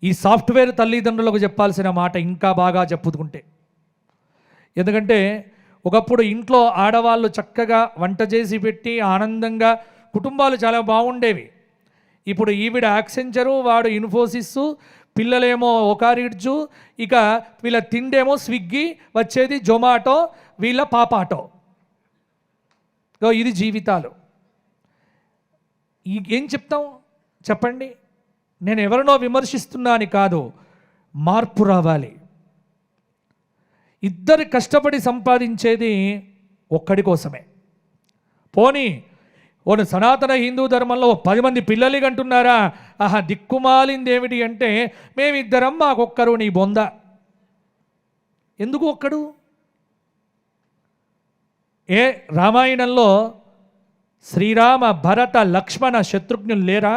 ఈ సాఫ్ట్వేర్ తల్లిదండ్రులకు చెప్పాల్సిన మాట ఇంకా బాగా చెప్పుకుంటే, ఎందుకంటే ఒకప్పుడు ఇంట్లో ఆడవాళ్ళు చక్కగా వంట చేసి పెట్టి ఆనందంగా కుటుంబాలు చాలా బాగుండేవి. ఇప్పుడు ఈవిడ యాక్సెంచరు, వాడు ఇన్ఫోసిస్, పిల్లలేమో ఒకారిడ్జు, ఇక వీళ్ళ తిండేమో స్విగ్గీ, వచ్చేది జొమాటో, వీళ్ళ పాపాటో. ఇది జీవితాలు. ఏం చెప్తాం చెప్పండి? నేను ఎవరినో విమర్శిస్తున్నాను కాదు, మార్పు రావాలి. ఇద్దరు కష్టపడి సంపాదించేది ఒక్కడి కోసమే. పోనీ సనాతన హిందూ ధర్మంలో 10 మంది పిల్లలు అంటున్నారా? ఆహా, దిక్కుమాలింది ఏమిటి అంటే మేమిద్దరం మాకొక్కరు, నీ బొంద. ఎందుకు ఒక్కడు? ఏ రామాయణంలో శ్రీరామ భరత లక్ష్మణ శత్రుఘ్నులు లేరా?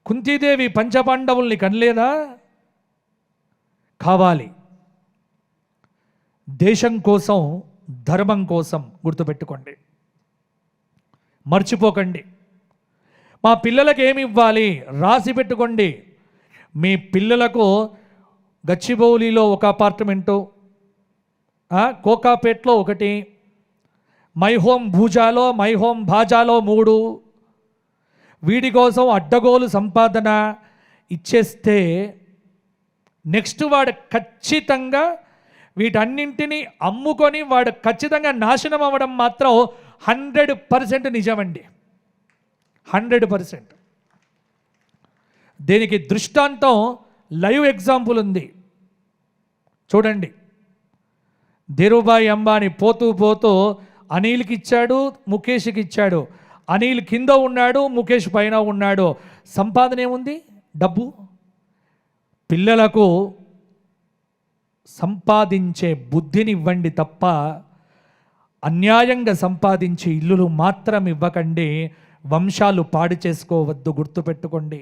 కుంతీదేవి పంచపాండవుల్ని కనలేదా? కావాలి. దేశం కోసం, ధర్మం కోసం గుర్తుపెట్టుకోండి, మర్చిపోకండి. మా పిల్లలకి ఏమి ఇవ్వాలి రాసి పెట్టుకోండి. మీ పిల్లలకు గచ్చిబౌలిలో ఒక అపార్ట్మెంటు, కోకాపేట్లో ఒకటి, మై హోమ్ భూజాలో, మై హోమ్ భాజాలో 3, వీడి కోసం అడ్డగోలు సంపాదన ఇచ్చేస్తే నెక్స్ట్ వాడు ఖచ్చితంగా వీటన్నింటినీ అమ్ముకొని వాడు ఖచ్చితంగా నాశనం అవ్వడం మాత్రం 100% నిజమండి. 100%. దీనికి దృష్టాంతం లైవ్ ఎగ్జాంపుల్ ఉంది, చూడండి. ధీరుభాయ్ అంబానీ పోతూ పోతూ అనిల్కి ఇచ్చాడు, ముఖేష్కి ఇచ్చాడు. అనిల్ కింద ఉన్నాడు, ముఖేష్ పైన ఉన్నాడు. సంపాదన ఏముంది? డబ్బు. పిల్లలకు సంపాదించే బుద్ధిని ఇవ్వండి తప్ప అన్యాయంగా సంపాదించే ఇల్లులు మాత్రం ఇవ్వకండి. వంశాలు పాడు చేసుకోవద్దు, గుర్తుపెట్టుకోండి.